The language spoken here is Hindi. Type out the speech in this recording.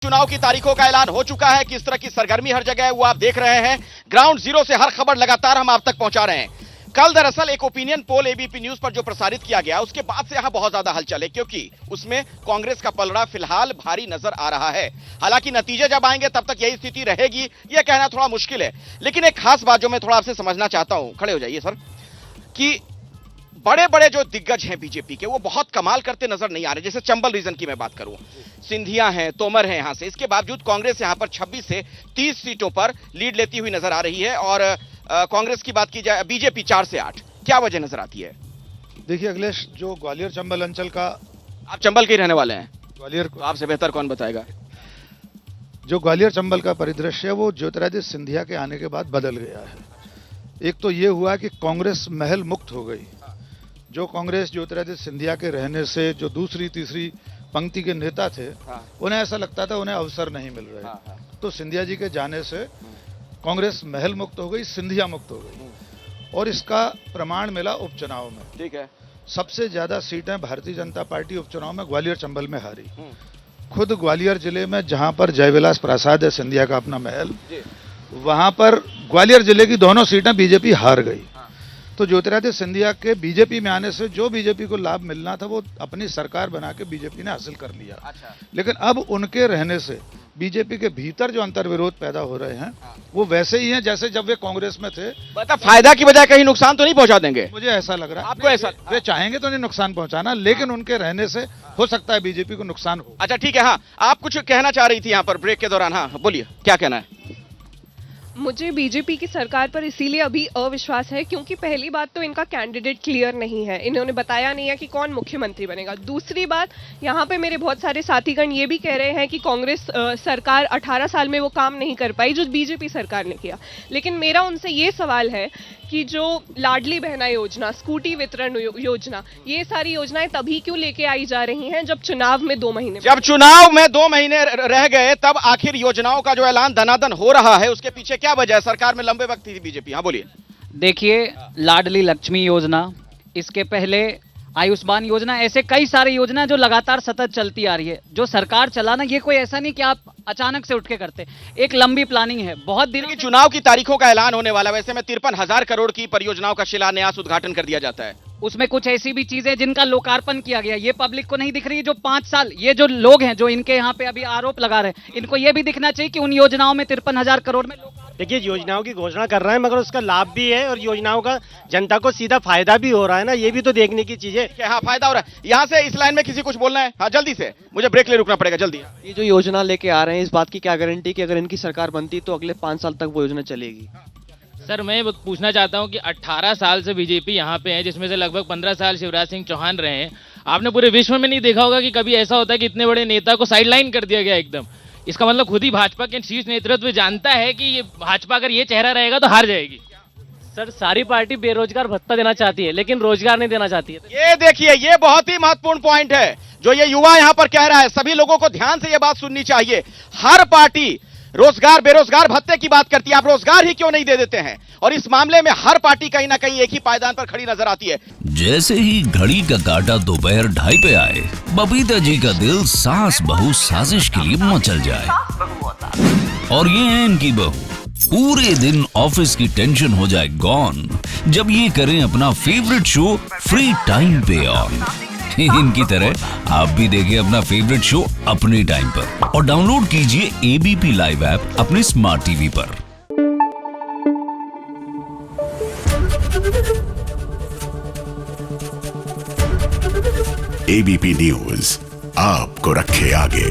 चुनाव की तारीखों का ऐलान हो चुका है। किस तरह की सरगर्मी हर जगह है वो आप देख रहे हैं। ग्राउंड जीरो से हर खबर लगातार हम आप तक पहुंचा रहे हैं। कल दरअसल एक ओपिनियन पोल एबीपी न्यूज पर जो प्रसारित किया गया, उसके बाद से यहां बहुत ज्यादा हलचल है, क्योंकि उसमें कांग्रेस का पलड़ा फिलहाल भारी नजर आ रहा है। हालांकि नतीजे जब आएंगे तब तक यही स्थिति रहेगी, यह कहना थोड़ा मुश्किल है। लेकिन एक खास बात जो मैं थोड़ा आपसे समझना चाहता हूं, खड़े हो जाइए सर, कि बड़े बड़े जो दिग्गज हैं बीजेपी के, वो बहुत कमाल करते नजर नहीं आ रहे। जैसे चंबल रीजन की मैं बात करूं, सिंधिया हैं, तोमर हैं यहां से। इसके बावजूद कांग्रेस यहां पर 26 से 30 सीटों पर लीड लेती हुई नजर आ रही है, और कांग्रेस की बात की जाए, बीजेपी 4 से 8। क्या वजह नजर आती है? देखिए अखिलेश, जो ग्वालियर चंबल अंचल का, आप चंबल के ही रहने वाले हैं, ग्वालियर तो आपसे बेहतर कौन बताएगा। जो ग्वालियर चंबल का परिदृश्य है वो ज्योतिरादित्य सिंधिया के आने के बाद बदल गया है। एक तो ये हुआ कि कांग्रेस महल मुक्त हो गई। जो कांग्रेस ज्योतिरादित्य सिंधिया के रहने से जो दूसरी तीसरी पंक्ति के नेता थे, उन्हें ऐसा लगता था उन्हें अवसर नहीं मिल रहे। तो सिंधिया जी के जाने से कांग्रेस महल मुक्त हो गई, सिंधिया मुक्त हो गई, और इसका प्रमाण मिला उपचुनाव में। ठीक है। सबसे ज्यादा सीटें भारतीय जनता पार्टी उपचुनाव में ग्वालियर चंबल में हारी। खुद ग्वालियर जिले में जहां पर जयविलास प्रसाद है सिंधिया का अपना महल, वहां पर ग्वालियर जिले की दोनों सीटें बीजेपी हार गई। तो ज्योतिरादित्य सिंधिया के बीजेपी में आने से जो बीजेपी को लाभ मिलना था वो अपनी सरकार बना के बीजेपी ने हासिल कर लिया। अच्छा। लेकिन अब उनके रहने से बीजेपी के भीतर जो अंतर्विरोध पैदा हो रहे हैं वो वैसे ही हैं जैसे जब वे कांग्रेस में थे। मतलब फायदा की बजाय कहीं नुकसान तो नहीं पहुंचा देंगे? मुझे ऐसा लग रहा है। आपको ऐसा? वे चाहेंगे तो नहीं नुकसान पहुंचाना, लेकिन उनके रहने से हो सकता है बीजेपी को नुकसान हो। अच्छा ठीक है। हाँ, आप कुछ कहना चाह रही थी यहाँ पर ब्रेक के दौरान। हाँ बोलिए, क्या कहना है? मुझे बीजेपी की सरकार पर इसीलिए अभी अविश्वास है क्योंकि पहली बात तो इनका कैंडिडेट क्लियर नहीं है, इन्होंने बताया नहीं है कि कौन मुख्यमंत्री बनेगा। दूसरी बात, यहाँ पे मेरे बहुत सारे साथीगण ये भी कह रहे हैं कि कांग्रेस सरकार 18 साल में वो काम नहीं कर पाई जो बीजेपी सरकार ने किया। लेकिन मेरा उनसे ये सवाल है कि जो लाडली बहना योजना, स्कूटी वितरण योजना, ये सारी योजनाएं तभी क्यों लेके आई जा रही हैं जब चुनाव में 2 महीने जब चुनाव में 2 महीने रह गए, तब आखिर योजनाओं का जो ऐलान धनाधन हो रहा है, उसके पीछे क्या वजह है? सरकार में लंबे वक्त थी बीजेपी। हाँ बोलिए। देखिए, लाडली लक्ष्मी योजना, इसके पहले आयुष्मान योजना, ऐसे कई सारी योजना जो लगातार सतत चलती आ रही है। जो सरकार चलाना, ये कोई ऐसा नहीं कि आप अचानक से उठ के करते, एक लंबी प्लानिंग है। बहुत दिन की चुनाव की तारीखों का ऐलान होने वाला, वैसे में 53,000 करोड़ की परियोजनाओं का शिलान्यास, उद्घाटन कर दिया जाता है। उसमें कुछ ऐसी भी चीजें जिनका लोकार्पण किया गया, ये पब्लिक को नहीं दिख रही। जो 5 साल ये जो लोग हैं जो इनके यहाँ पे अभी आरोप लगा रहे हैं, इनको ये भी दिखना चाहिए कि उन योजनाओं में 53,000 करोड़ में देखिए, योजनाओं की घोषणा कर रहे हैं मगर उसका लाभ भी है और योजनाओं का जनता को सीधा फायदा भी हो रहा है ना, ये भी तो देखने की चीज है। हाँ, फायदा हो रहा है। यहाँ से इस लाइन में किसी कुछ बोलना है? हाँ जल्दी से, मुझे ब्रेक ले रुकना पड़ेगा, जल्दी। ये जो योजना लेके आ रहे हैं, इस बात की क्या गारंटी कि अगर इनकी सरकार बनती तो अगले 5 साल तक वो योजना चलेगी? सर, मैं पूछना चाहता हूं कि 18 साल से बीजेपी यहाँ पे है, जिसमें से लगभग 15 साल शिवराज सिंह चौहान रहे हैं। आपने पूरे विश्व में नहीं देखा होगा कि कभी ऐसा होता है कि इतने बड़े नेता को साइडलाइन कर दिया गया एकदम। इसका मतलब खुद ही भाजपा के शीर्ष नेतृत्व जानता है कि ये भाजपा अगर ये चेहरा रहेगा तो हार जाएगी। सर, सारी पार्टी बेरोजगार भत्ता देना चाहती है लेकिन रोजगार नहीं देना चाहती है। ये देखिए, ये बहुत ही महत्वपूर्ण पॉइंट है जो ये युवा यहाँ पर कह रहा है। सभी लोगों को ध्यान से ये बात सुननी चाहिए। हर पार्टी रोजगार बेरोजगार भत्ते की बात करती है, आप रोजगार ही क्यों नहीं दे देते हैं? और इस मामले में हर पार्टी कहीं ना कहीं एक ही पायदान पर खड़ी नजर आती है। जैसे ही घड़ी का काटा दोपहर 2:30 पे आए, बबीता जी का दिल सास बहू साजिश के लिए मचल जाए। और ये है इनकी बहू, पूरे दिन ऑफिस की टेंशन हो जाए गॉन जब ये करें अपना फेवरेट शो फ्री टाइम पे ऑन। इनकी तरह आप भी देखिए अपना फेवरेट शो अपने टाइम पर और डाउनलोड कीजिए एबीपी लाइव ऐप अपने स्मार्ट टीवी पर। एबीपी न्यूज आपको रखे आगे।